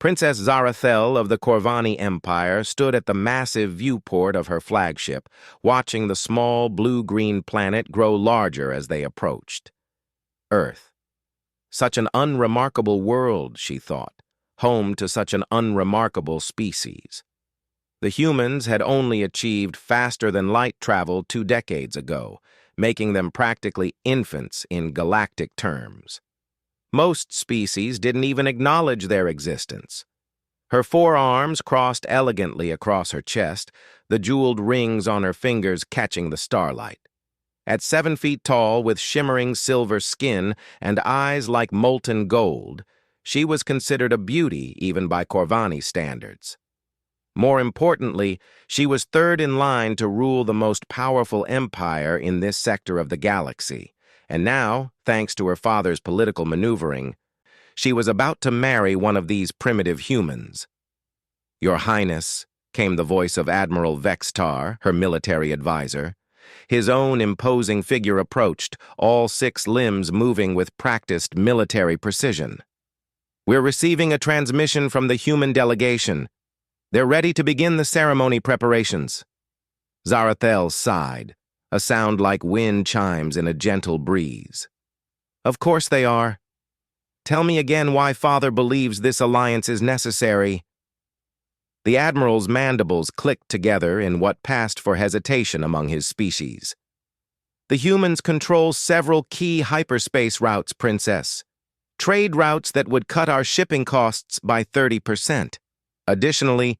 Princess Zarathel of the Corvani Empire stood at the massive viewport of her flagship, watching the small blue-green planet grow larger as they approached. Earth. Such an unremarkable world, she thought, home to such an unremarkable species. The humans had only achieved faster-than-light travel 2 decades ago, making them practically infants in galactic terms. Most species didn't even acknowledge their existence. Her 4 arms crossed elegantly across her chest, the jeweled rings on her fingers catching the starlight. At 7 feet tall, with shimmering silver skin and eyes like molten gold, she was considered a beauty even by Corvani standards. More importantly, she was 3rd in line to rule the most powerful empire in this sector of the galaxy, and now, thanks to her father's political maneuvering, she was about to marry one of these primitive humans. "Your Highness," came the voice of Admiral Vextar, her military advisor. His own imposing figure approached, all 6 limbs moving with practiced military precision. "We're receiving a transmission from the human delegation. They're ready to begin the ceremony preparations." Zarathel sighed, a sound like wind chimes in a gentle breeze. "Of course they are. Tell me again why Father believes this alliance is necessary." The Admiral's mandibles clicked together in what passed for hesitation among his species. "The humans control several key hyperspace routes, Princess. Trade routes that would cut our shipping costs by 30%. Additionally,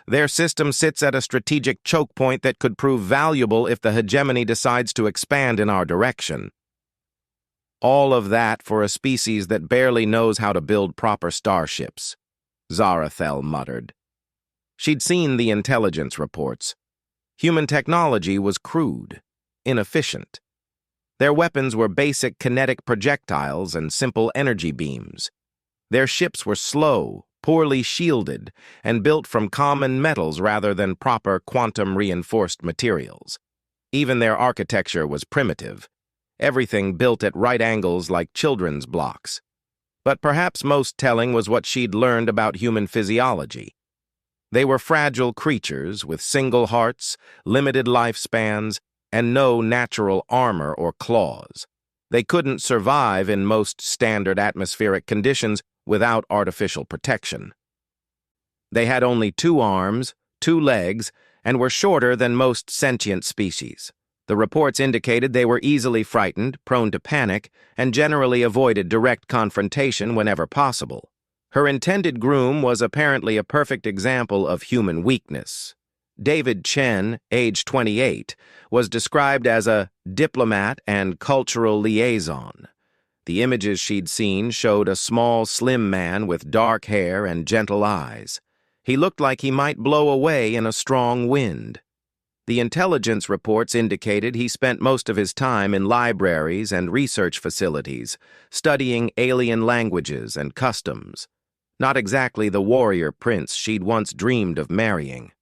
their system sits at a strategic choke point that could prove valuable if the hegemony decides to expand in our direction." All of that for a species that barely knows how to build proper starships, Zarathel muttered. She'd seen the intelligence reports. Human technology was crude, inefficient. Their weapons were basic kinetic projectiles and simple energy beams. Their ships were slow, poorly shielded, and built from common metals rather than proper quantum-reinforced materials. Even their architecture was primitive, everything built at right angles like children's blocks. But perhaps most telling was what she'd learned about human physiology. They were fragile creatures with single hearts, limited lifespans, and no natural armor or claws. They couldn't survive in most standard atmospheric conditions without artificial protection. They had only 2 arms, 2 legs, and were shorter than most sentient species. The reports indicated they were easily frightened, prone to panic, and generally avoided direct confrontation whenever possible. Her intended groom was apparently a perfect example of human weakness. David Chen, age 28, was described as a diplomat and cultural liaison. The images she'd seen showed a small, slim man with dark hair and gentle eyes. He looked like he might blow away in a strong wind. The intelligence reports indicated he spent most of his time in libraries and research facilities, studying alien languages and customs. Not exactly the warrior prince she'd once dreamed of marrying.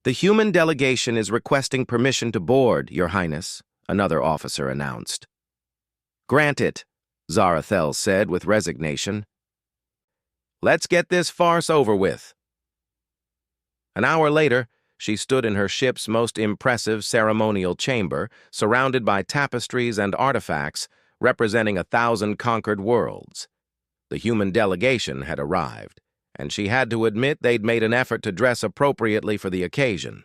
"The human delegation is requesting permission to board, Your Highness," another officer announced. "Grant it," Zarathel said with resignation. "Let's get this farce over with." An hour later, she stood in her ship's most impressive ceremonial chamber, surrounded by tapestries and artifacts representing 1,000 conquered worlds. The human delegation had arrived, and she had to admit they'd made an effort to dress appropriately for the occasion.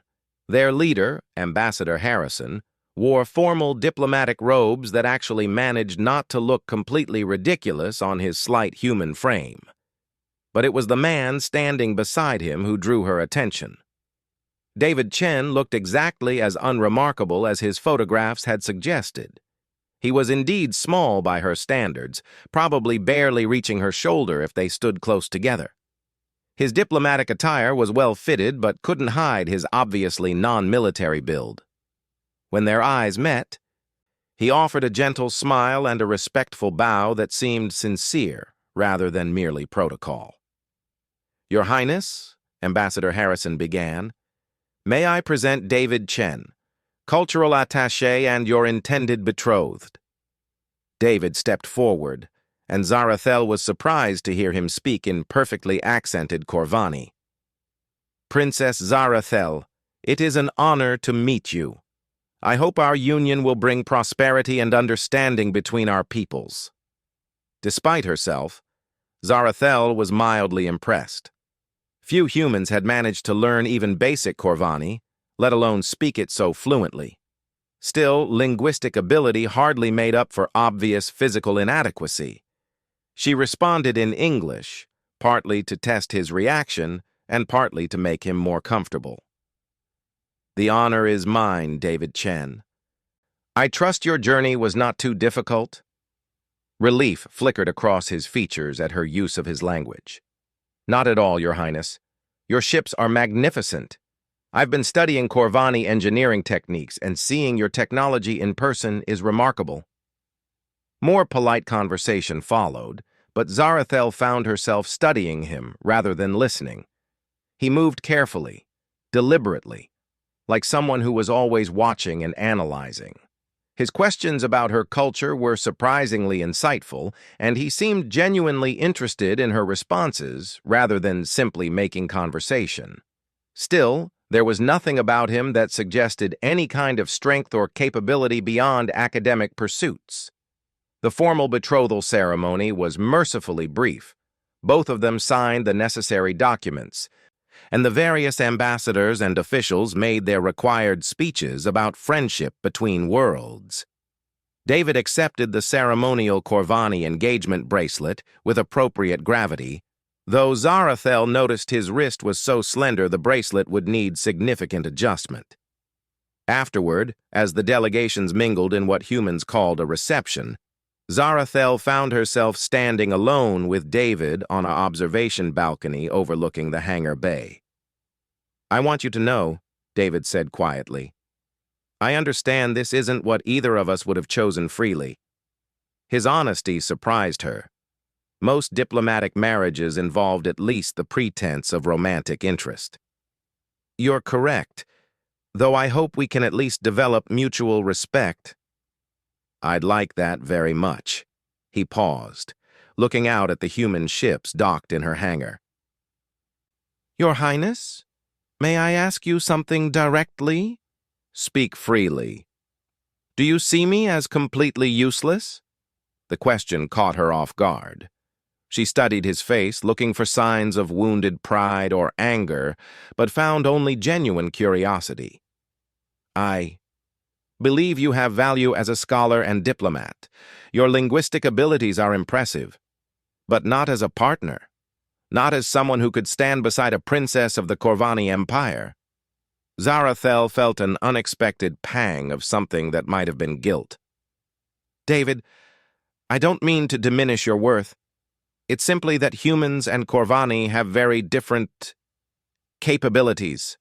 Their leader, Ambassador Harrison, wore formal diplomatic robes that actually managed not to look completely ridiculous on his slight human frame. But it was the man standing beside him who drew her attention. David Chen looked exactly as unremarkable as his photographs had suggested. He was indeed small by her standards, probably barely reaching her shoulder if they stood close together. His diplomatic attire was well fitted but couldn't hide his obviously non-military build. When their eyes met, he offered a gentle smile and a respectful bow that seemed sincere rather than merely protocol. "Your Highness," Ambassador Harrison began, "may I present David Chen, cultural attaché and your intended betrothed." David stepped forward, and Zarathel was surprised to hear him speak in perfectly accented Corvani. "Princess Zarathel, it is an honor to meet you. I hope our union will bring prosperity and understanding between our peoples." Despite herself, Zarathel was mildly impressed. Few humans had managed to learn even basic Corvani, let alone speak it so fluently. Still, linguistic ability hardly made up for obvious physical inadequacy. She responded in English, partly to test his reaction and partly to make him more comfortable. "The honor is mine, David Chen. I trust your journey was not too difficult?" Relief flickered across his features at her use of his language. "Not at all, Your Highness. Your ships are magnificent. I've been studying Corvani engineering techniques, and seeing your technology in person is remarkable." More polite conversation followed, but Zarathel found herself studying him rather than listening. He moved carefully, deliberately, like someone who was always watching and analyzing. His questions about her culture were surprisingly insightful, and he seemed genuinely interested in her responses rather than simply making conversation. Still, there was nothing about him that suggested any kind of strength or capability beyond academic pursuits. The formal betrothal ceremony was mercifully brief. Both of them signed the necessary documents, and the various ambassadors and officials made their required speeches about friendship between worlds. David accepted the ceremonial Corvani engagement bracelet with appropriate gravity, though Zarathel noticed his wrist was so slender the bracelet would need significant adjustment. Afterward, as the delegations mingled in what humans called a reception, Zarathel found herself standing alone with David on an observation balcony overlooking the hangar bay. "I want you to know," David said quietly, "I understand this isn't what either of us would have chosen freely." His honesty surprised her. Most diplomatic marriages involved at least the pretense of romantic interest. "You're correct, though I hope we can at least develop mutual respect." "I'd like that very much." He paused, looking out at the human ships docked in her hangar. "Your Highness, may I ask you something directly?" "Speak freely." "Do you see me as completely useless?" The question caught her off guard. She studied his face, looking for signs of wounded pride or anger, but found only genuine curiosity. "I believe you have value as a scholar and diplomat. Your linguistic abilities are impressive, but not as a partner, not as someone who could stand beside a princess of the Corvani Empire." Zarathel felt an unexpected pang of something that might have been guilt. "David, I don't mean to diminish your worth. It's simply that humans and Corvani have very different capabilities."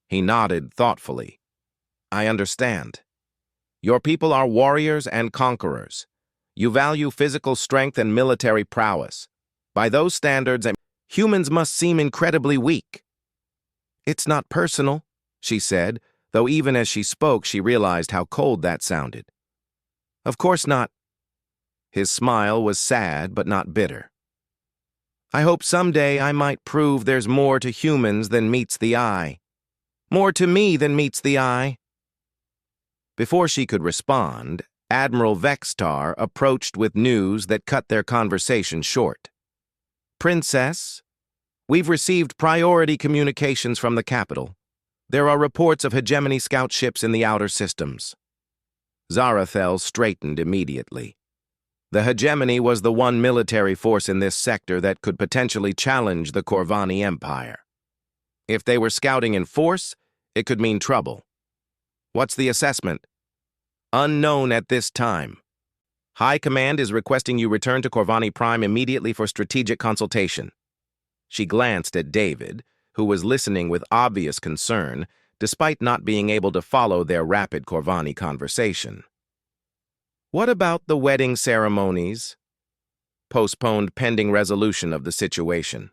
He nodded thoughtfully. "I understand. Your people are warriors and conquerors. You value physical strength and military prowess. By those standards, humans must seem incredibly weak." "It's not personal," she said, though even as she spoke she realized how cold that sounded. "Of course not." His smile was sad but not bitter. "I hope someday I might prove there's more to humans than meets the eye. More to me than meets the eye." Before she could respond, Admiral Vextar approached with news that cut their conversation short. "Princess, we've received priority communications from the capital. There are reports of hegemony scout ships in the outer systems." Zarathel straightened immediately. The hegemony was the one military force in this sector that could potentially challenge the Corvani Empire. If they were scouting in force, it could mean trouble. "What's the assessment?" "Unknown at this time. High Command is requesting you return to Corvani Prime immediately for strategic consultation." She glanced at David, who was listening with obvious concern, despite not being able to follow their rapid Corvani conversation. "What about the wedding ceremonies?" "Postponed pending resolution of the situation."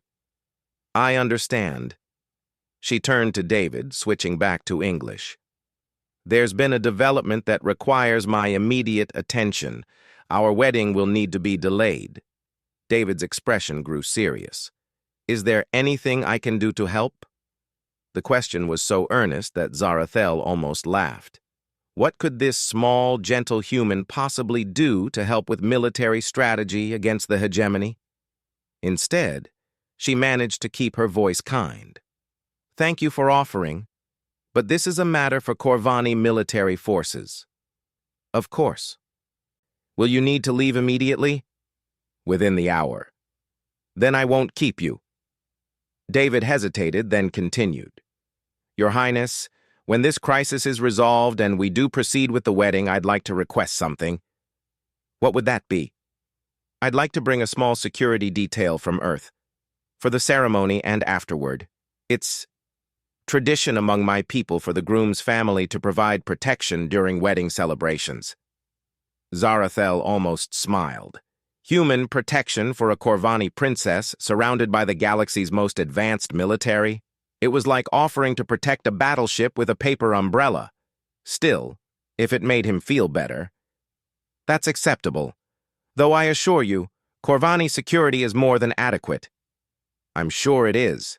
"I understand." She turned to David, switching back to English. "There's been a development that requires my immediate attention. Our wedding will need to be delayed. David's expression grew serious. Is there anything I can do to help? The question was so earnest that Zarathel almost laughed. What could this small, gentle human possibly do to help with military strategy against the hegemony? Instead, she managed to keep her voice kind. Thank you for offering, but this is a matter for Corvani military forces. Of course. Will you need to leave immediately? Within the hour. Then I won't keep you. David hesitated, then continued. Your Highness, when this crisis is resolved and we do proceed with the wedding, I'd like to request something. What would that be? I'd like to bring a small security detail from Earth. For the ceremony and afterward. It's tradition among my people for the groom's family to provide protection during wedding celebrations. Zarathel almost smiled. Human protection for a Corvani princess surrounded by the galaxy's most advanced military? It was like offering to protect a battleship with a paper umbrella. Still, if it made him feel better. That's acceptable. Though I assure you, Corvani security is more than adequate. I'm sure it is.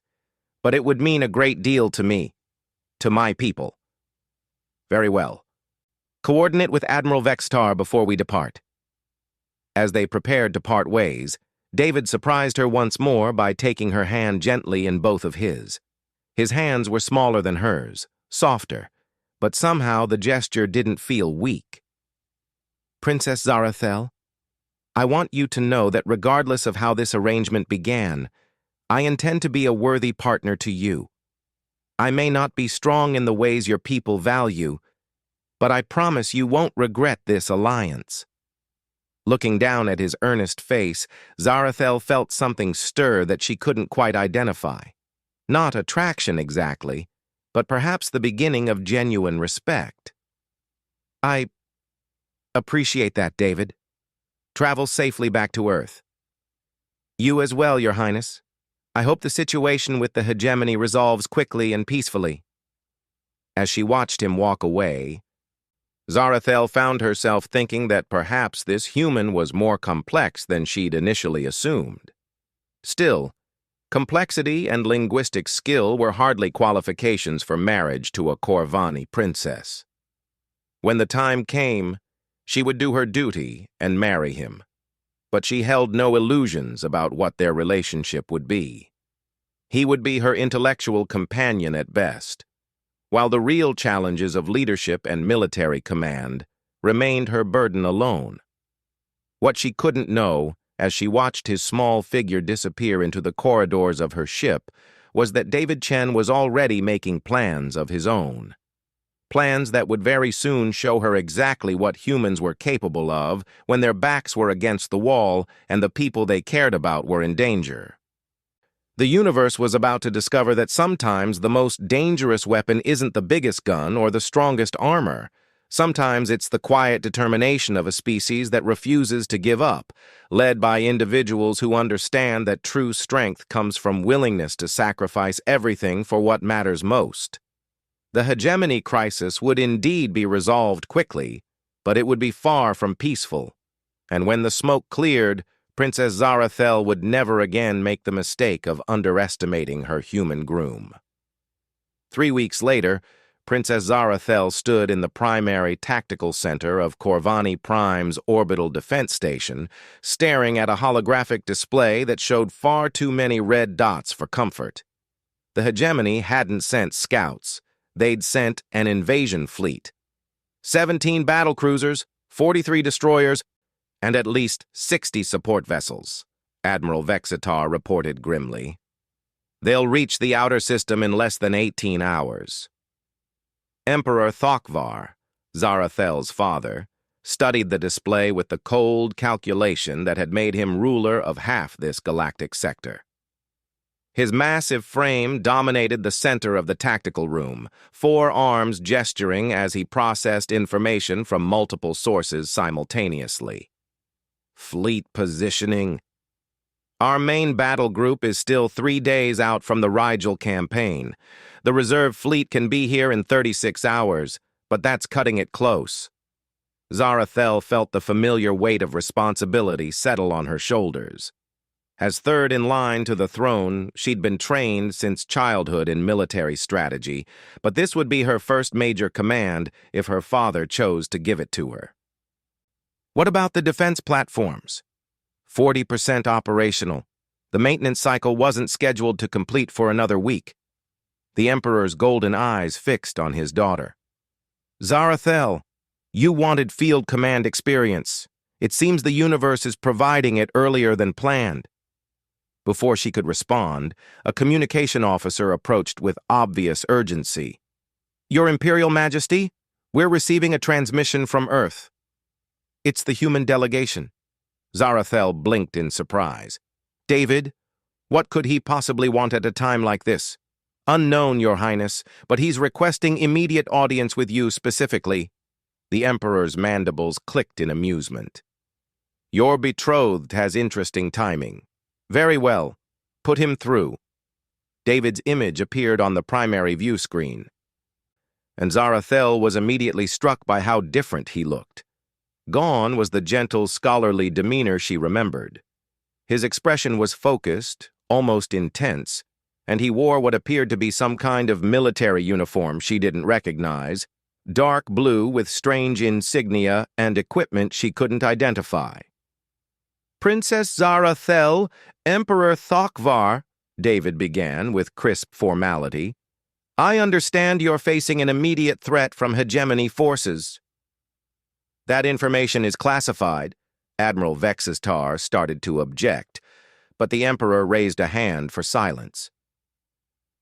But it would mean a great deal to me. To my people. Very well. Coordinate with Admiral Vextar before we depart. As they prepared to part ways, David surprised her once more by taking her hand gently in both of his. His hands were smaller than hers, softer, but somehow the gesture didn't feel weak. Princess Zarathel, I want you to know that regardless of how this arrangement began, I intend to be a worthy partner to you. I may not be strong in the ways your people value, but I promise you won't regret this alliance. Looking down at his earnest face, Zarathel felt something stir that she couldn't quite identify. Not attraction exactly, but perhaps the beginning of genuine respect. I appreciate that, David. Travel safely back to Earth. You as well, Your Highness. I hope the situation with the hegemony resolves quickly and peacefully. As she watched him walk away, Zarathel found herself thinking that perhaps this human was more complex than she'd initially assumed. Still, complexity and linguistic skill were hardly qualifications for marriage to a Corvani princess. When the time came, she would do her duty and marry him, but she held no illusions about what their relationship would be. He would be her intellectual companion at best, while the real challenges of leadership and military command remained her burden alone. What she couldn't know, as she watched his small figure disappear into the corridors of her ship, was that David Chen was already making plans of his own. Plans that would very soon show her exactly what humans were capable of when their backs were against the wall and the people they cared about were in danger. The universe was about to discover that sometimes the most dangerous weapon isn't the biggest gun or the strongest armor. Sometimes it's the quiet determination of a species that refuses to give up, led by individuals who understand that true strength comes from willingness to sacrifice everything for what matters most. The hegemony crisis would indeed be resolved quickly, but it would be far from peaceful. And when the smoke cleared, Princess Zarathel would never again make the mistake of underestimating her human groom. 3 weeks later, Princess Zarathel stood in the primary tactical center of Corvani Prime's orbital defense station, staring at a holographic display that showed far too many red dots for comfort. The hegemony hadn't sent scouts. They'd sent an invasion fleet. 17 battlecruisers, 43 destroyers, and at least 60 support vessels, Admiral Vexitar reported grimly. They'll reach the outer system in less than 18 hours. Emperor Thokvar, Zarathel's father, studied the display with the cold calculation that had made him ruler of half this galactic sector. His massive frame dominated the center of the tactical room, 4 arms gesturing as he processed information from multiple sources simultaneously. Fleet positioning. Our main battle group is still 3 days out from the Rigel campaign. The reserve fleet can be here in 36 hours, but that's cutting it close. Zarathel felt the familiar weight of responsibility settle on her shoulders. As third in line to the throne, she'd been trained since childhood in military strategy, but this would be her first major command if her father chose to give it to her. What about the defense platforms? 40% operational. The maintenance cycle wasn't scheduled to complete for another week. The Emperor's golden eyes fixed on his daughter. Zarathel, you wanted field command experience. It seems the universe is providing it earlier than planned. Before she could respond, a communication officer approached with obvious urgency. Your Imperial Majesty, we're receiving a transmission from Earth. It's the human delegation. Zarathel blinked in surprise. David, what could he possibly want at a time like this? Unknown, Your Highness, but he's requesting immediate audience with you specifically. The Emperor's mandibles clicked in amusement. Your betrothed has interesting timing. Very well. Put him through. David's image appeared on the primary view screen, and Zarathel was immediately struck by how different he looked. Gone was the gentle, scholarly demeanor she remembered. His expression was focused, almost intense, and he wore what appeared to be some kind of military uniform she didn't recognize, dark blue with strange insignia and equipment she couldn't identify. Princess Zarathel, Emperor Thokvar, David began with crisp formality. I understand you're facing an immediate threat from hegemony forces. That information is classified. Admiral Vexistar started to object, but the Emperor raised a hand for silence.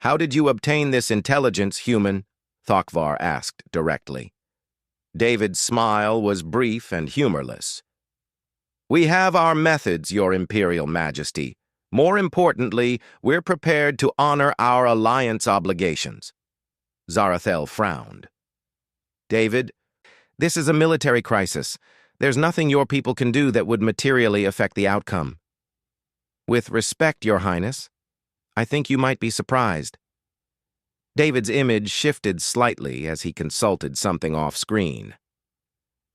How did you obtain this intelligence, human? Thokvar asked directly. David's smile was brief and humorless. We have our methods, Your Imperial Majesty. More importantly, we're prepared to honor our alliance obligations. Zarathel frowned. David, this is a military crisis. There's nothing your people can do that would materially affect the outcome. With respect, Your Highness, I think you might be surprised. David's image shifted slightly as he consulted something off-screen.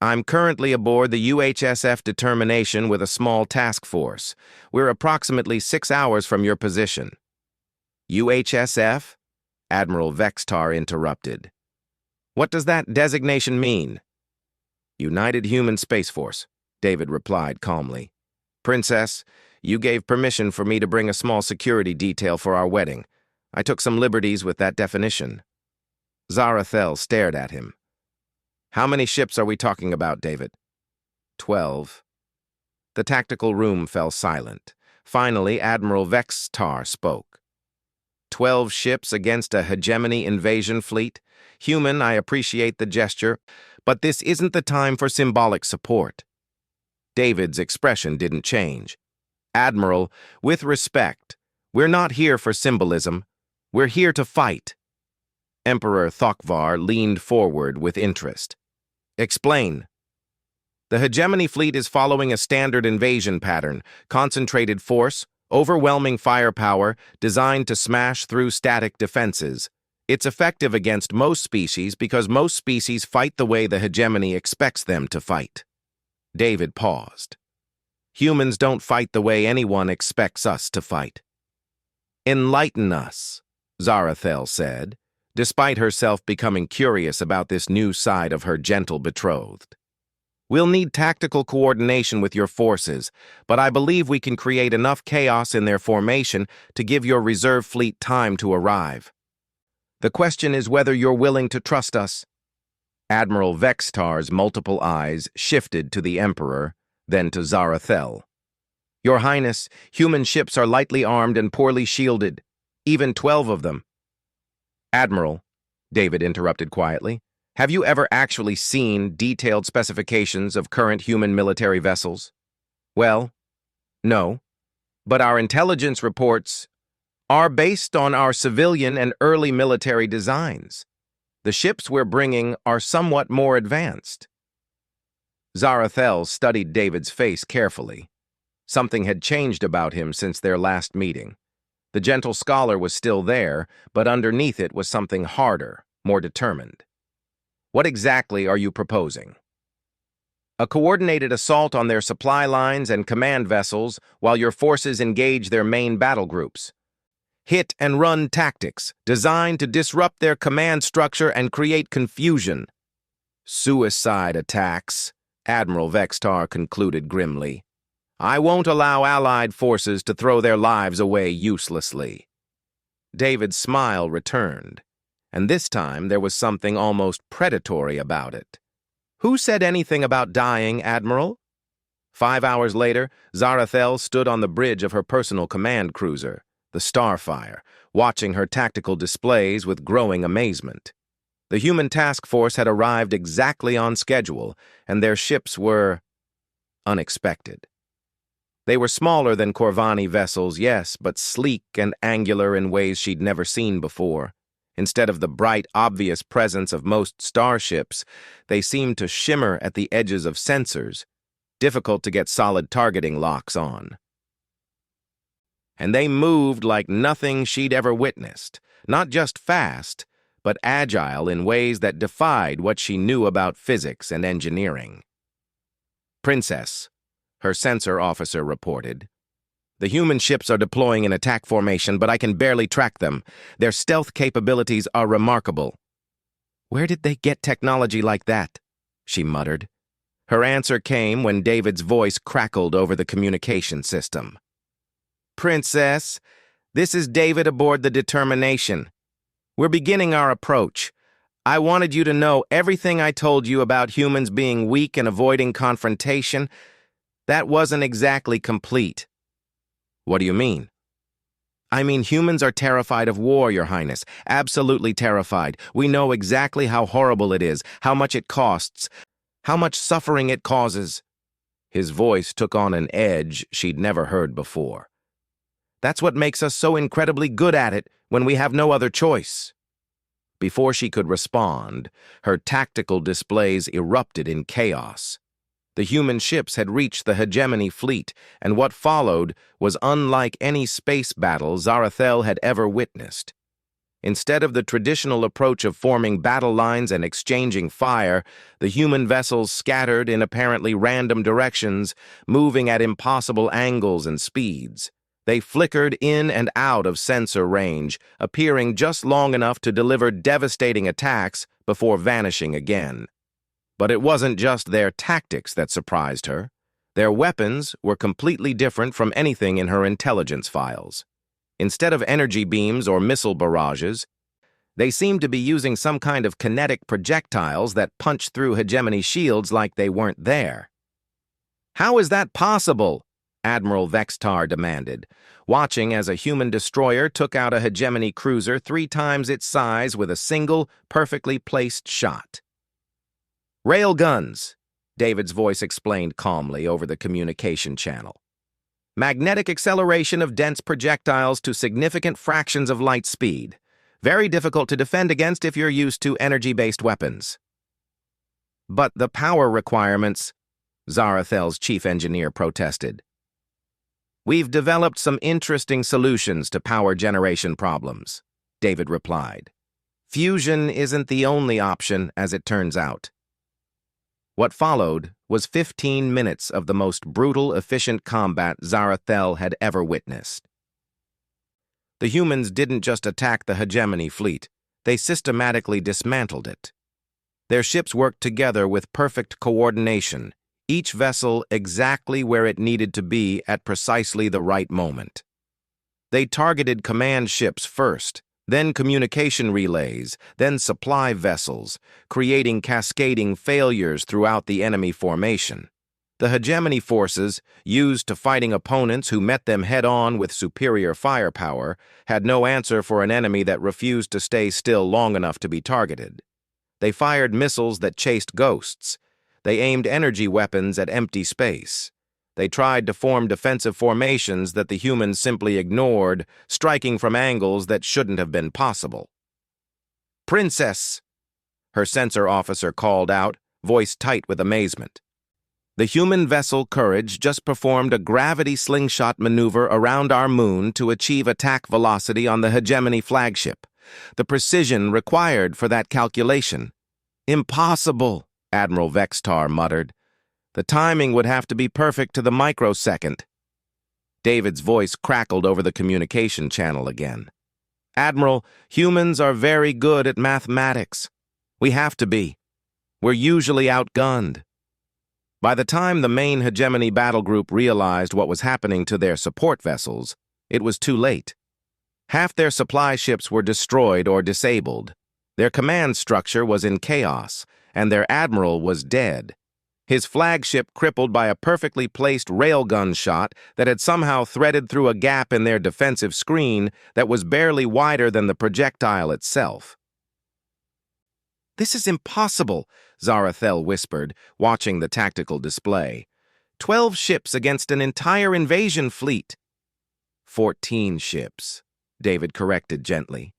I'm currently aboard the UHSF Determination with a small task force. We're approximately 6 hours from your position. UHSF? Admiral Vextar interrupted. What does that designation mean? United Human Space Force, David replied calmly. Princess, you gave permission for me to bring a small security detail for our wedding. I took some liberties with that definition. Zarathel stared at him. How many ships are we talking about, David? 12. The tactical room fell silent. Finally, Admiral Vextar spoke. 12 ships against a hegemony invasion fleet? Human, I appreciate the gesture, but this isn't the time for symbolic support. David's expression didn't change. Admiral, with respect, we're not here for symbolism. We're here to fight. Emperor Thokvar leaned forward with interest. Explain. The hegemony fleet is following a standard invasion pattern, concentrated force, overwhelming firepower, designed to smash through static defenses. It's effective against most species because most species fight the way the hegemony expects them to fight. David paused. Humans don't fight the way anyone expects us to fight. Enlighten us, Zarathel said, despite herself becoming curious about this new side of her gentle betrothed. We'll need tactical coordination with your forces, but I believe we can create enough chaos in their formation to give your reserve fleet time to arrive. The question is whether you're willing to trust us. Admiral Vextar's multiple eyes shifted to the Emperor, then to Zarathel. Your Highness, human ships are lightly armed and poorly shielded, even 12 of them. Admiral, David interrupted quietly, have you ever actually seen detailed specifications of current human military vessels? Well, no, but our intelligence reports are based on our civilian and early military designs. The ships we're bringing are somewhat more advanced. Zarathel studied David's face carefully. Something had changed about him since their last meeting. The gentle scholar was still there, but underneath it was something harder, more determined. What exactly are you proposing? A coordinated assault on their supply lines and command vessels while your forces engage their main battle groups. Hit-and-run tactics designed to disrupt their command structure and create confusion. Suicide attacks, Admiral Vextar concluded grimly. I won't allow Allied forces to throw their lives away uselessly. David's smile returned, and this time there was something almost predatory about it. Who said anything about dying, Admiral? 5 hours later, Zarathel stood on the bridge of her personal command cruiser, the Starfire, watching her tactical displays with growing amazement. The human task force had arrived exactly on schedule, and their ships were unexpected. They were smaller than Corvani vessels, yes, but sleek and angular in ways she'd never seen before. Instead of the bright, obvious presence of most starships, they seemed to shimmer at the edges of sensors, difficult to get solid targeting locks on. And they moved like nothing she'd ever witnessed, not just fast, but agile in ways that defied what she knew about physics and engineering. Princess, her sensor officer reported. The human ships are deploying in attack formation, but I can barely track them. Their stealth capabilities are remarkable. Where did they get technology like that? She muttered. Her answer came when David's voice crackled over the communication system. Princess, this is David aboard the Determination. We're beginning our approach. I wanted you to know everything I told you about humans being weak and avoiding confrontation. That wasn't exactly complete. What do you mean? I mean, humans are terrified of war, Your Highness. Absolutely terrified. We know exactly how horrible it is, how much it costs, how much suffering it causes. His voice took on an edge she'd never heard before. That's what makes us so incredibly good at it when we have no other choice. Before she could respond, her tactical displays erupted in chaos. The human ships had reached the hegemony fleet, and what followed was unlike any space battle Zarathel had ever witnessed. Instead of the traditional approach of forming battle lines and exchanging fire, the human vessels scattered in apparently random directions, moving at impossible angles and speeds. They flickered in and out of sensor range, appearing just long enough to deliver devastating attacks before vanishing again. But it wasn't just their tactics that surprised her. Their weapons were completely different from anything in her intelligence files. Instead of energy beams or missile barrages, they seemed to be using some kind of kinetic projectiles that punched through hegemony shields like they weren't there. How is that possible? Admiral Vextar demanded, watching as a human destroyer took out a hegemony cruiser 3 times its size with a single, perfectly placed shot. Railguns, David's voice explained calmly over the communication channel. Magnetic acceleration of dense projectiles to significant fractions of light speed. Very difficult to defend against if you're used to energy-based weapons. But the power requirements, Zarathel's chief engineer protested. We've developed some interesting solutions to power generation problems, David replied. Fusion isn't the only option, as it turns out. What followed was 15 minutes of the most brutal, efficient combat Zarathel had ever witnessed. The humans didn't just attack the hegemony fleet, they systematically dismantled it. Their ships worked together with perfect coordination, each vessel exactly where it needed to be at precisely the right moment. They targeted command ships first, then communication relays, then supply vessels, creating cascading failures throughout the enemy formation. The hegemony forces, used to fighting opponents who met them head-on with superior firepower, had no answer for an enemy that refused to stay still long enough to be targeted. They fired missiles that chased ghosts. They aimed energy weapons at empty space. They tried to form defensive formations that the humans simply ignored, striking from angles that shouldn't have been possible. Princess, her sensor officer called out, voice tight with amazement. The human vessel Courage just performed a gravity slingshot maneuver around our moon to achieve attack velocity on the hegemony flagship. The precision required for that calculation. Impossible, Admiral Vextar muttered. The timing would have to be perfect to the microsecond. David's voice crackled over the communication channel again. Admiral, humans are very good at mathematics. We have to be. We're usually outgunned. By the time the main hegemony battle group realized what was happening to their support vessels, it was too late. Half their supply ships were destroyed or disabled. Their command structure was in chaos, and their admiral was dead. His flagship crippled by a perfectly placed railgun shot that had somehow threaded through a gap in their defensive screen that was barely wider than the projectile itself. "This is impossible," Zarathel whispered, watching the tactical display. 12 ships against an entire invasion fleet. 14 ships, David corrected gently.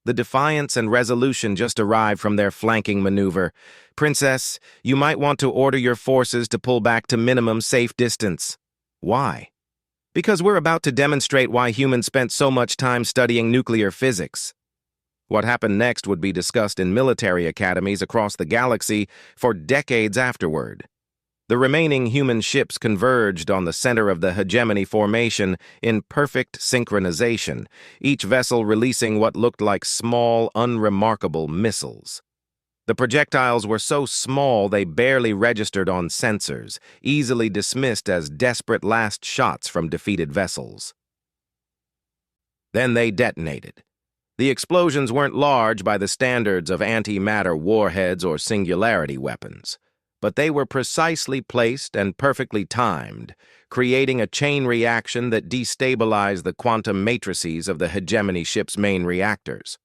The Defiance and Resolution just arrived from their flanking maneuver. Princess, you might want to order your forces to pull back to minimum safe distance. Why? Because we're about to demonstrate why humans spent so much time studying nuclear physics. What happened next would be discussed in military academies across the galaxy for decades afterward. The remaining human ships converged on the center of the hegemony formation in perfect synchronization, each vessel releasing what looked like small, unremarkable missiles. The projectiles were so small they barely registered on sensors, easily dismissed as desperate last shots from defeated vessels. Then they detonated. The explosions weren't large by the standards of antimatter warheads or singularity weapons, but they were precisely placed and perfectly timed, creating a chain reaction that destabilized the quantum matrices of the hegemony ship's main reactors.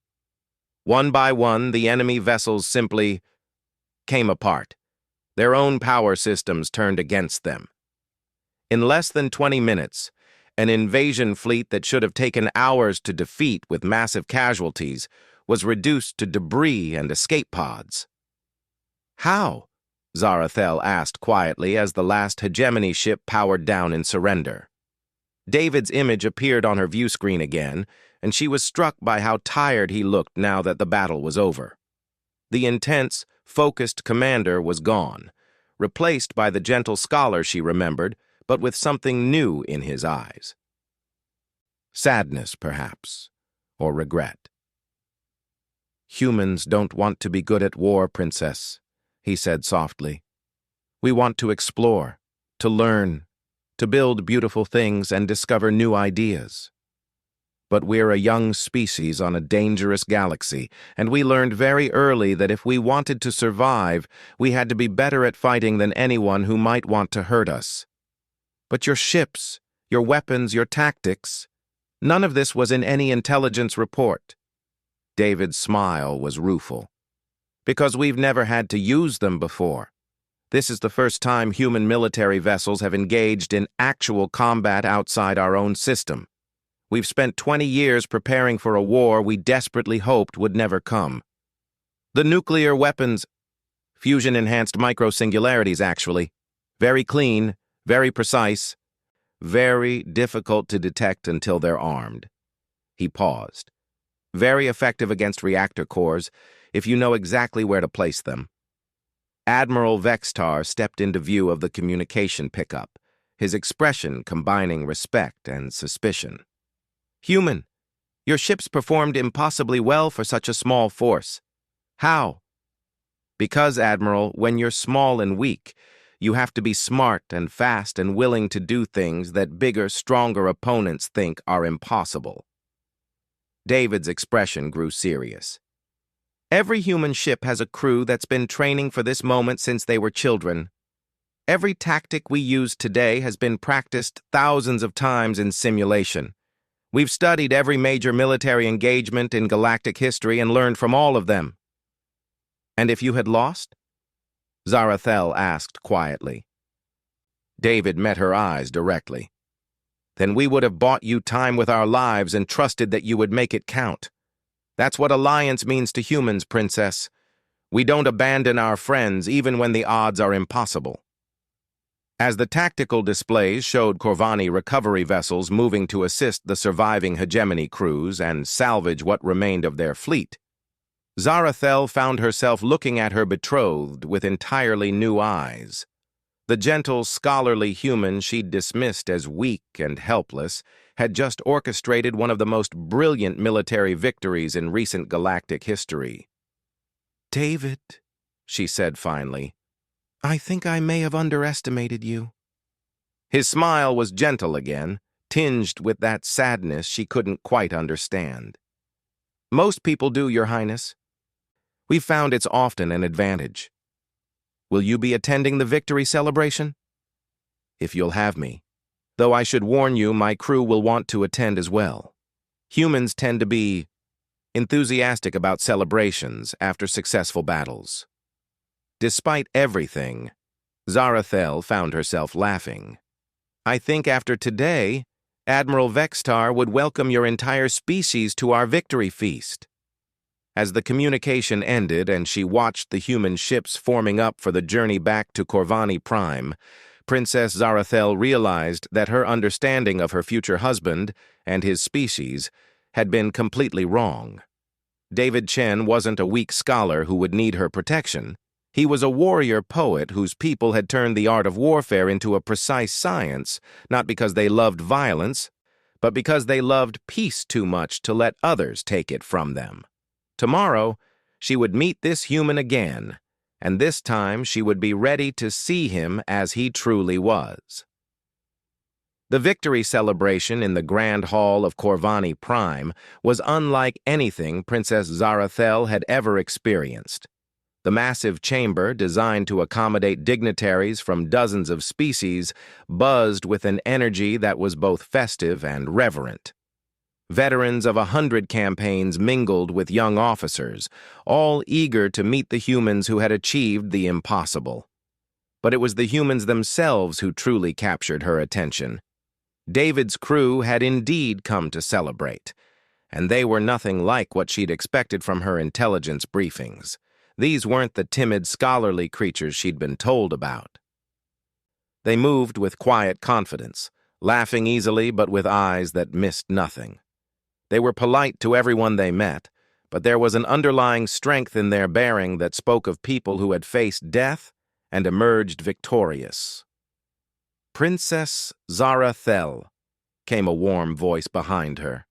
One by one, the enemy vessels simply came apart. Their own power systems turned against them. In less than 20 minutes, an invasion fleet that should have taken hours to defeat with massive casualties was reduced to debris and escape pods. How? Zarathel asked quietly as the last hegemony ship powered down in surrender. David's image appeared on her view screen again, and she was struck by how tired he looked now that the battle was over. The intense, focused commander was gone, replaced by the gentle scholar she remembered, but with something new in his eyes. Sadness, perhaps, or regret. "Humans don't want to be good at war, Princess," he said softly. "We want to explore, to learn, to build beautiful things and discover new ideas. But we're a young species on a dangerous galaxy, and we learned very early that if we wanted to survive, we had to be better at fighting than anyone who might want to hurt us. But your ships, your weapons, your tactics, none of this was in any intelligence report." David's smile was rueful. "Because we've never had to use them before. This is the first time human military vessels have engaged in actual combat outside our own system. We've spent 20 years preparing for a war we desperately hoped would never come. The nuclear weapons, fusion-enhanced micro-singularities, actually. Very clean, very precise, very difficult to detect until they're armed." He paused. "Very effective against reactor cores, if you know exactly where to place them." Admiral Vextar stepped into view of the communication pickup, his expression combining respect and suspicion. "Human, your ships performed impossibly well for such a small force. How?" "Because, Admiral, when you're small and weak, you have to be smart and fast and willing to do things that bigger, stronger opponents think are impossible." David's expression grew serious. "Every human ship has a crew that's been training for this moment since they were children. Every tactic we use today has been practiced thousands of times in simulation. We've studied every major military engagement in galactic history and learned from all of them." "And if you had lost?" Zarathel asked quietly. David met her eyes directly. "Then we would have bought you time with our lives and trusted that you would make it count. That's what alliance means to humans, Princess. We don't abandon our friends even when the odds are impossible." As the tactical displays showed Corvani recovery vessels moving to assist the surviving hegemony crews and salvage what remained of their fleet, Zarathel found herself looking at her betrothed with entirely new eyes. The gentle, scholarly human she'd dismissed as weak and helpless had just orchestrated one of the most brilliant military victories in recent galactic history. "David," she said finally, "I think I may have underestimated you." His smile was gentle again, tinged with that sadness she couldn't quite understand. "Most people do, Your Highness. We've found it's often an advantage. Will you be attending the victory celebration?" "If you'll have me. Though I should warn you, my crew will want to attend as well. Humans tend to be enthusiastic about celebrations after successful battles." Despite everything, Zarathel found herself laughing. "I think after today, Admiral Vextar would welcome your entire species to our victory feast." As the communication ended and she watched the human ships forming up for the journey back to Corvani Prime, Princess Zarathel realized that her understanding of her future husband and his species had been completely wrong. David Chen wasn't a weak scholar who would need her protection. He was a warrior poet whose people had turned the art of warfare into a precise science, not because they loved violence, but because they loved peace too much to let others take it from them. Tomorrow, she would meet this human again, and this time she would be ready to see him as he truly was. The victory celebration in the Grand Hall of Corvani Prime was unlike anything Princess Zarathel had ever experienced. The massive chamber, designed to accommodate dignitaries from dozens of species, buzzed with an energy that was both festive and reverent. Veterans of 100 campaigns mingled with young officers, all eager to meet the humans who had achieved the impossible. But it was the humans themselves who truly captured her attention. David's crew had indeed come to celebrate, and they were nothing like what she'd expected from her intelligence briefings. These weren't the timid, scholarly creatures she'd been told about. They moved with quiet confidence, laughing easily but with eyes that missed nothing. They were polite to everyone they met, but there was an underlying strength in their bearing that spoke of people who had faced death and emerged victorious. "Princess Zarathel," came a warm voice behind her.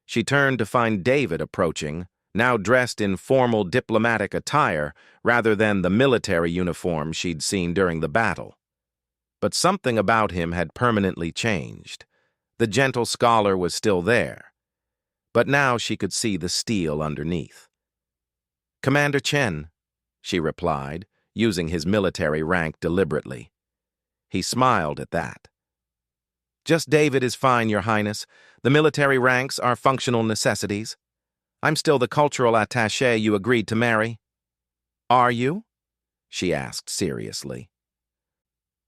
She turned to find David approaching, now dressed in formal diplomatic attire rather than the military uniform she'd seen during the battle. But something about him had permanently changed. The gentle scholar was still there, but now she could see the steel underneath. "Commander Chen," she replied, using his military rank deliberately. He smiled at that. "Just David is fine, Your Highness. The military ranks are functional necessities. I'm still the cultural attaché you agreed to marry." "Are you?" she asked seriously.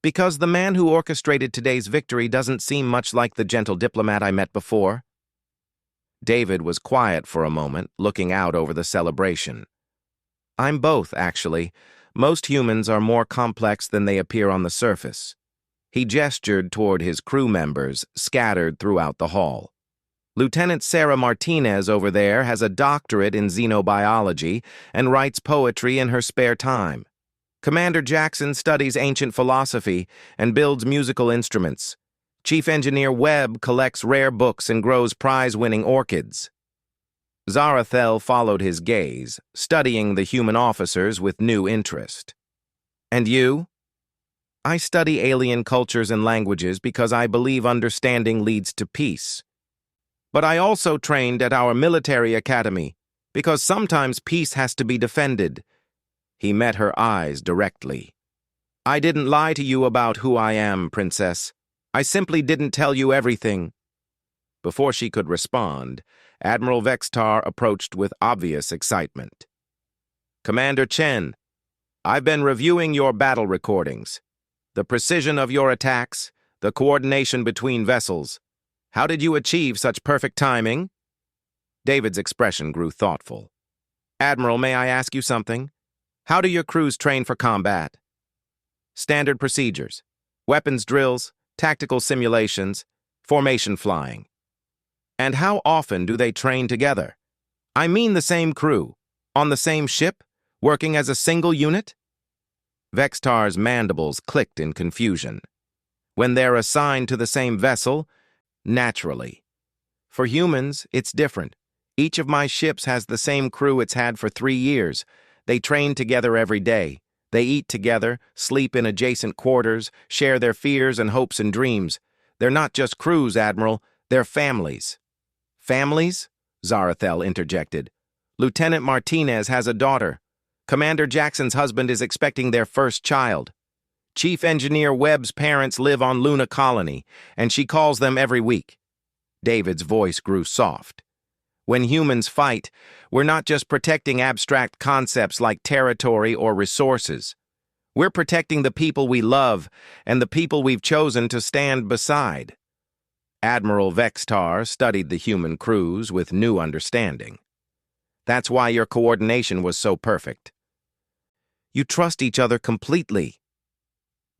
"Because the man who orchestrated today's victory doesn't seem much like the gentle diplomat I met before." David was quiet for a moment, looking out over the celebration. "I'm both, actually. Most humans are more complex than they appear on the surface." He gestured toward his crew members, scattered throughout the hall. "Lieutenant Sarah Martinez over there has a doctorate in xenobiology and writes poetry in her spare time. Commander Jackson studies ancient philosophy and builds musical instruments. Chief Engineer Webb collects rare books and grows prize-winning orchids." Zarathel followed his gaze, studying the human officers with new interest. "And you?" "I study alien cultures and languages because I believe understanding leads to peace. But I also trained at our military academy because sometimes peace has to be defended." He met her eyes directly. "I didn't lie to you about who I am, Princess. I simply didn't tell you everything." Before she could respond, Admiral Vextar approached with obvious excitement. "Commander Chen, I've been reviewing your battle recordings. The precision of your attacks, the coordination between vessels. How did you achieve such perfect timing?" David's expression grew thoughtful. "Admiral, may I ask you something? How do your crews train for combat?" "Standard procedures, weapons drills, tactical simulations, formation flying." "And how often do they train together? I mean the same crew, on the same ship, working as a single unit?" Vextar's mandibles clicked in confusion. When they're assigned to the same vessel, naturally. For humans, it's different. Each of my ships has the same crew it's had for 3 years. They train together every day. They eat together, sleep in adjacent quarters, share their fears and hopes and dreams. They're not just crews, Admiral. They're families. Families? Zarathel interjected. Lieutenant Martinez has a daughter. Commander Jackson's husband is expecting their first child. Chief Engineer Webb's parents live on Luna Colony, and she calls them every week. David's voice grew soft. When humans fight, we're not just protecting abstract concepts like territory or resources. We're protecting the people we love and the people we've chosen to stand beside. Admiral Vextar studied the human crews with new understanding. That's why your coordination was so perfect. You trust each other completely.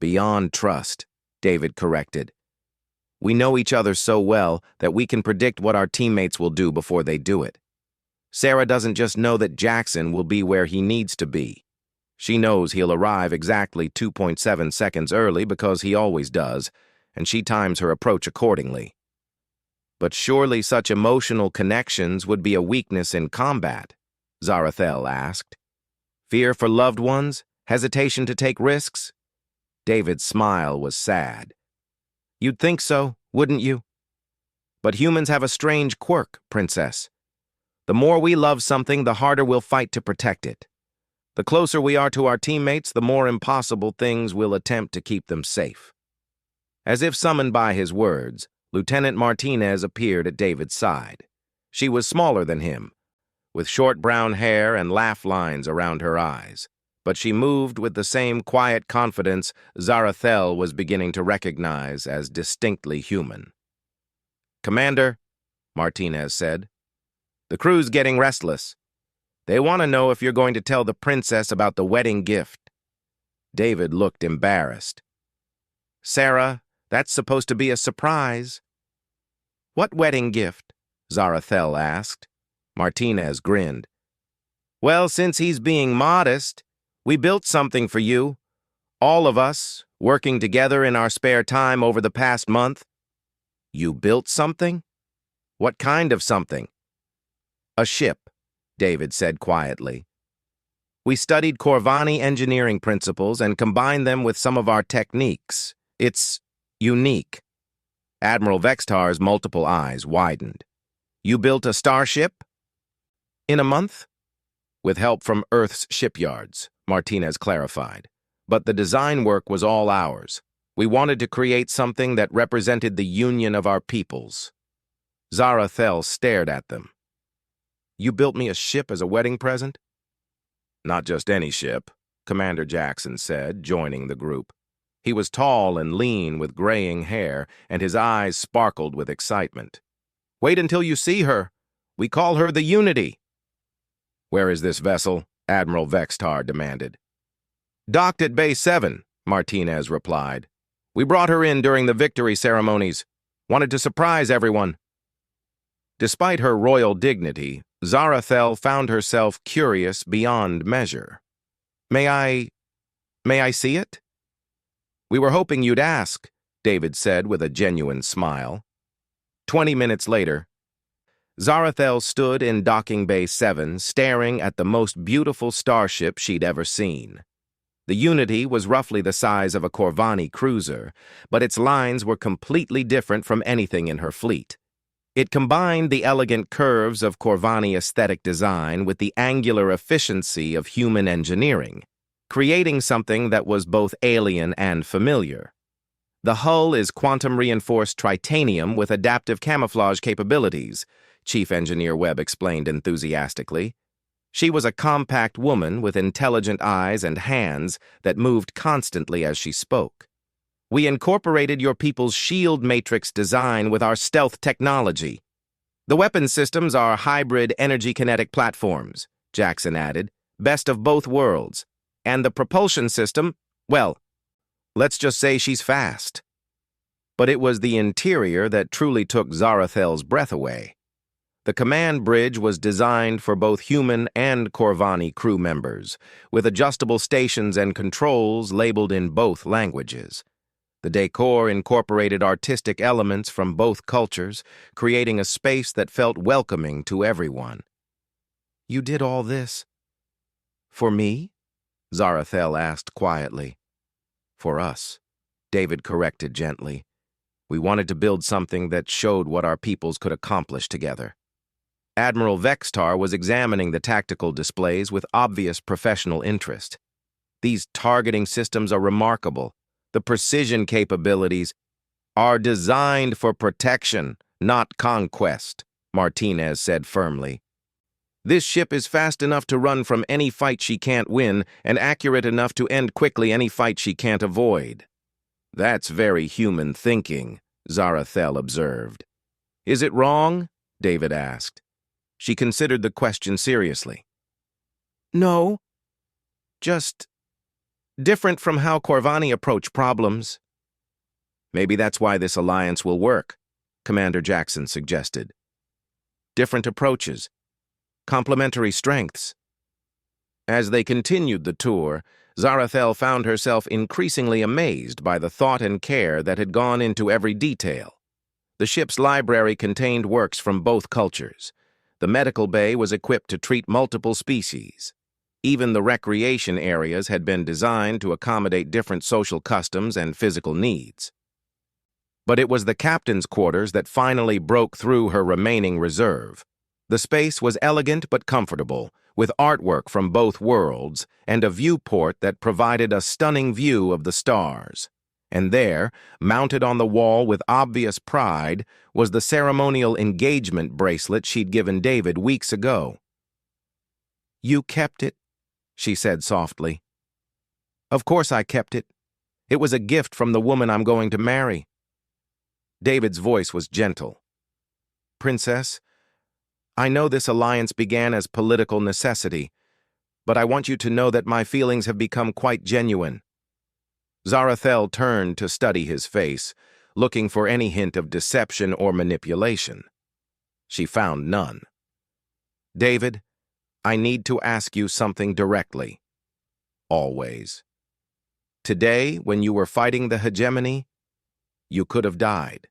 Beyond trust, David corrected. We know each other so well that we can predict what our teammates will do before they do it. Sarah doesn't just know that Jackson will be where he needs to be. She knows he'll arrive exactly 2.7 seconds early because he always does, and she times her approach accordingly. But surely such emotional connections would be a weakness in combat, Zarathel asked. Fear for loved ones? Hesitation to take risks? David's smile was sad. You'd think so, wouldn't you? But humans have a strange quirk, Princess. The more we love something, the harder we'll fight to protect it. The closer we are to our teammates, the more impossible things we'll attempt to keep them safe. As if summoned by his words, Lieutenant Martinez appeared at David's side. She was smaller than him, with short brown hair and laugh lines around her eyes. But she moved with the same quiet confidence Zarathel was beginning to recognize as distinctly human. Commander, Martinez said, the crew's getting restless. They want to know if you're going to tell the princess about the wedding gift. David looked embarrassed. Sarah, that's supposed to be a surprise. What wedding gift? Zarathel asked. Martinez grinned. Well, since he's being modest, we built something for you. All of us, working together in our spare time over the past month. You built something? What kind of something? A ship, David said quietly. We studied Corvani engineering principles and combined them with some of our techniques. It's unique. Admiral Vextar's multiple eyes widened. You built a starship? In a month? With help from Earth's shipyards, Martinez clarified. But the design work was all ours. We wanted to create something that represented the union of our peoples. Zarathel stared at them. You built me a ship as a wedding present? Not just any ship, Commander Jackson said, joining the group. He was tall and lean with graying hair, and his eyes sparkled with excitement. Wait until you see her. We call her the Unity. Where is this vessel? Admiral Vextar demanded. Docked at Bay 7, Martinez replied. We brought her in during the victory ceremonies. Wanted to surprise everyone. Despite her royal dignity, Zarathel found herself curious beyond measure. May I see it? We were hoping you'd ask, David said with a genuine smile. 20 minutes later, Zarathel stood in Docking Bay 7, staring at the most beautiful starship she'd ever seen. The Unity was roughly the size of a Corvani cruiser, but its lines were completely different from anything in her fleet. It combined the elegant curves of Corvani aesthetic design with the angular efficiency of human engineering, creating something that was both alien and familiar. The hull is quantum-reinforced titanium with adaptive camouflage capabilities, Chief Engineer Webb explained enthusiastically. She was a compact woman with intelligent eyes and hands that moved constantly as she spoke. We incorporated your people's shield matrix design with our stealth technology. The weapon systems are hybrid energy-kinetic platforms, Jackson added, best of both worlds. And the propulsion system, well, let's just say she's fast. But it was the interior that truly took Zarathel's breath away. The command bridge was designed for both human and Corvani crew members, with adjustable stations and controls labeled in both languages. The decor incorporated artistic elements from both cultures, creating a space that felt welcoming to everyone. "You did all this for me?" Zarathel asked quietly. "For us," David corrected gently. "We wanted to build something that showed what our peoples could accomplish together." Admiral Vextar was examining the tactical displays with obvious professional interest. "These targeting systems are remarkable. The precision capabilities are designed for protection, not conquest," Martinez said firmly. "This ship is fast enough to run from any fight she can't win and accurate enough to end quickly any fight she can't avoid." "That's very human thinking," Zarathel observed. "Is it wrong?" David asked. She considered the question seriously. "No, just different from how Corvani approach problems." "Maybe that's why this alliance will work," Commander Jackson suggested. "Different approaches, complementary strengths." As they continued the tour, Zarathel found herself increasingly amazed by the thought and care that had gone into every detail. The ship's library contained works from both cultures. The medical bay was equipped to treat multiple species. Even the recreation areas had been designed to accommodate different social customs and physical needs. But it was the captain's quarters that finally broke through her remaining reserve. The space was elegant but comfortable, with artwork from both worlds and a viewport that provided a stunning view of the stars. And there, mounted on the wall with obvious pride, was the ceremonial engagement bracelet she'd given David weeks ago. "You kept it?" she said softly. "Of course I kept it. It was a gift from the woman I'm going to marry." David's voice was gentle. "Princess, I know this alliance began as political necessity, but I want you to know that my feelings have become quite genuine." Zarathel turned to study his face, looking for any hint of deception or manipulation. She found none. "David, I need to ask you something directly. Always. Today, when you were fighting the hegemony, you could have died.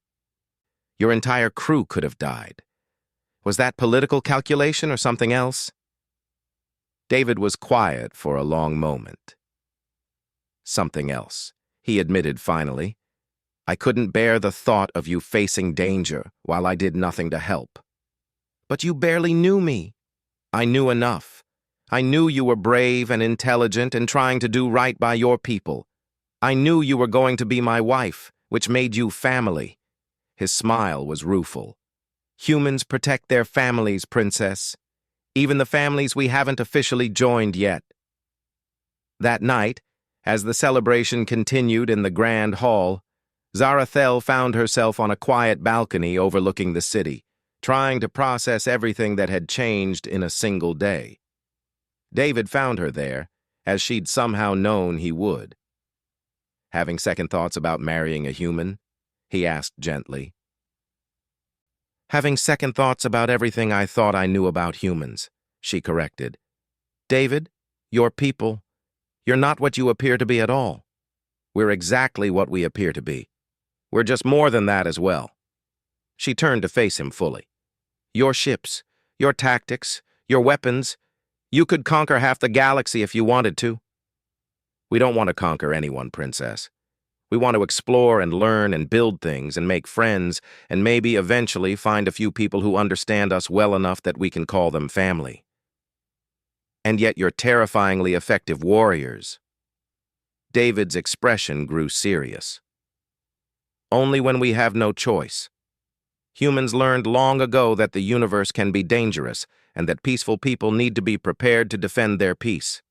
Your entire crew could have died. Was that political calculation or something else?" David was quiet for a long moment. "Something else," he admitted finally. "I couldn't bear the thought of you facing danger while I did nothing to help." "But you barely knew me." "I knew enough. I knew you were brave and intelligent and trying to do right by your people. I knew you were going to be my wife, which made you family." His smile was rueful. "Humans protect their families, Princess. Even the families we haven't officially joined yet." That night, as the celebration continued in the grand hall, Zarathel found herself on a quiet balcony overlooking the city, trying to process everything that had changed in a single day. David found her there, as she'd somehow known he would. "Having second thoughts about marrying a human?" he asked gently. "Having second thoughts about everything I thought I knew about humans," she corrected. "David, your people, you're not what you appear to be at all. We're exactly what we appear to be. We're just more than that as well." She turned to face him fully. "Your ships, your tactics, your weapons, you could conquer half the galaxy if you wanted to." "We don't want to conquer anyone, Princess. We want to explore and learn and build things and make friends and maybe eventually find a few people who understand us well enough that we can call them family. And yet you're terrifyingly effective warriors." David's expression grew serious. "Only when we have no choice. Humans learned long ago that the universe can be dangerous and that peaceful people need to be prepared to defend their peace.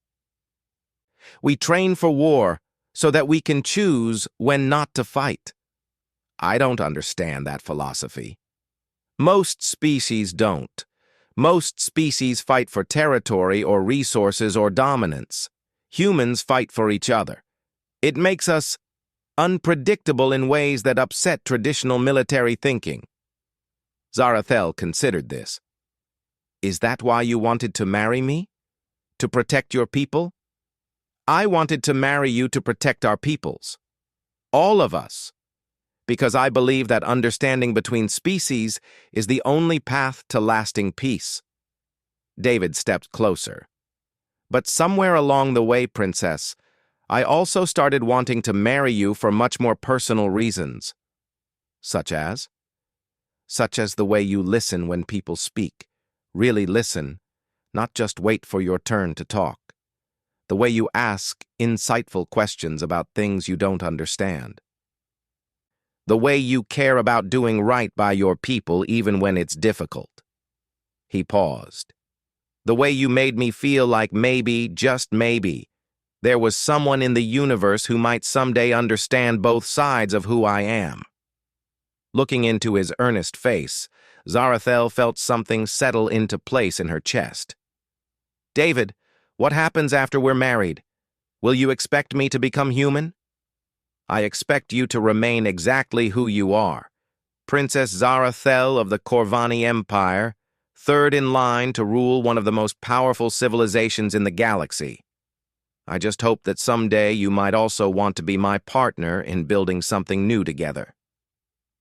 We train for war so that we can choose when not to fight. I don't understand that philosophy. Most species don't. Most species fight for territory or resources or dominance. Humans fight for each other. It makes us unpredictable in ways that upset traditional military thinking." Zarathel considered this. Is that why you wanted to marry me? To protect your people? I wanted to marry you to protect our peoples. All of us. Because I believe that understanding between species is the only path to lasting peace. David stepped closer. But somewhere along the way, Princess, I also started wanting to marry you for much more personal reasons. Such as? Such as the way you listen when people speak. Really listen, not just wait for your turn to talk. The way you ask insightful questions about things you don't understand. The way you care about doing right by your people even when it's difficult. He paused. The way you made me feel like maybe, just maybe, there was someone in the universe who might someday understand both sides of who I am. Looking into his earnest face, Zarathel felt something settle into place in her chest. David, what happens after we're married? Will you expect me to become human? I expect you to remain exactly who you are, Princess Zarathel of the Corvani Empire, third in line to rule one of the most powerful civilizations in the galaxy. I just hope that someday you might also want to be my partner in building something new together.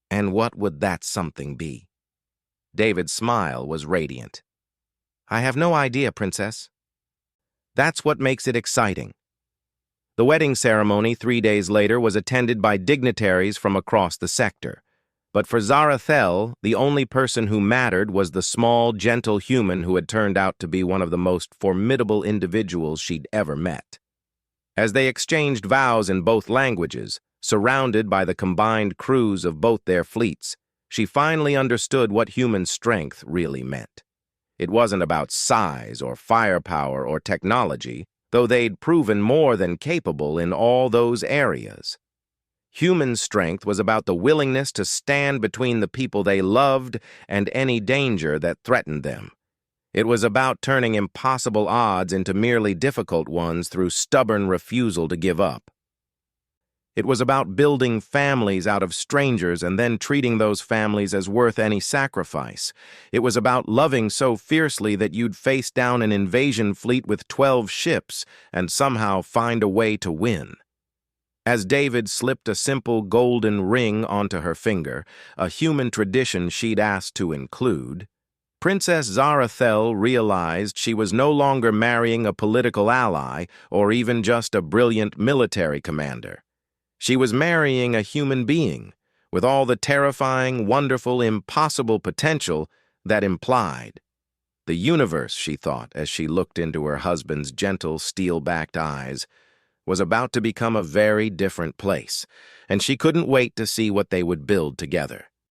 And what would that something be? David's smile was radiant. I have no idea, Princess. That's what makes it exciting. The wedding ceremony 3 days later was attended by dignitaries from across the sector. But for Zarathel, the only person who mattered was the small, gentle human who had turned out to be one of the most formidable individuals she'd ever met. As they exchanged vows in both languages, surrounded by the combined crews of both their fleets, she finally understood what human strength really meant. It wasn't about size or firepower or technology, though they'd proven more than capable in all those areas. Human strength was about the willingness to stand between the people they loved and any danger that threatened them. It was about turning impossible odds into merely difficult ones through stubborn refusal to give up. It was about building families out of strangers and then treating those families as worth any sacrifice. It was about loving so fiercely that you'd face down an invasion fleet with 12 ships and somehow find a way to win. As David slipped a simple golden ring onto her finger, a human tradition she'd asked to include, Princess Zarathel realized she was no longer marrying a political ally or even just a brilliant military commander. She was marrying a human being, with all the terrifying, wonderful, impossible potential that implied. The universe, she thought, as she looked into her husband's gentle, steel-backed eyes, was about to become a very different place, and she couldn't wait to see what they would build together.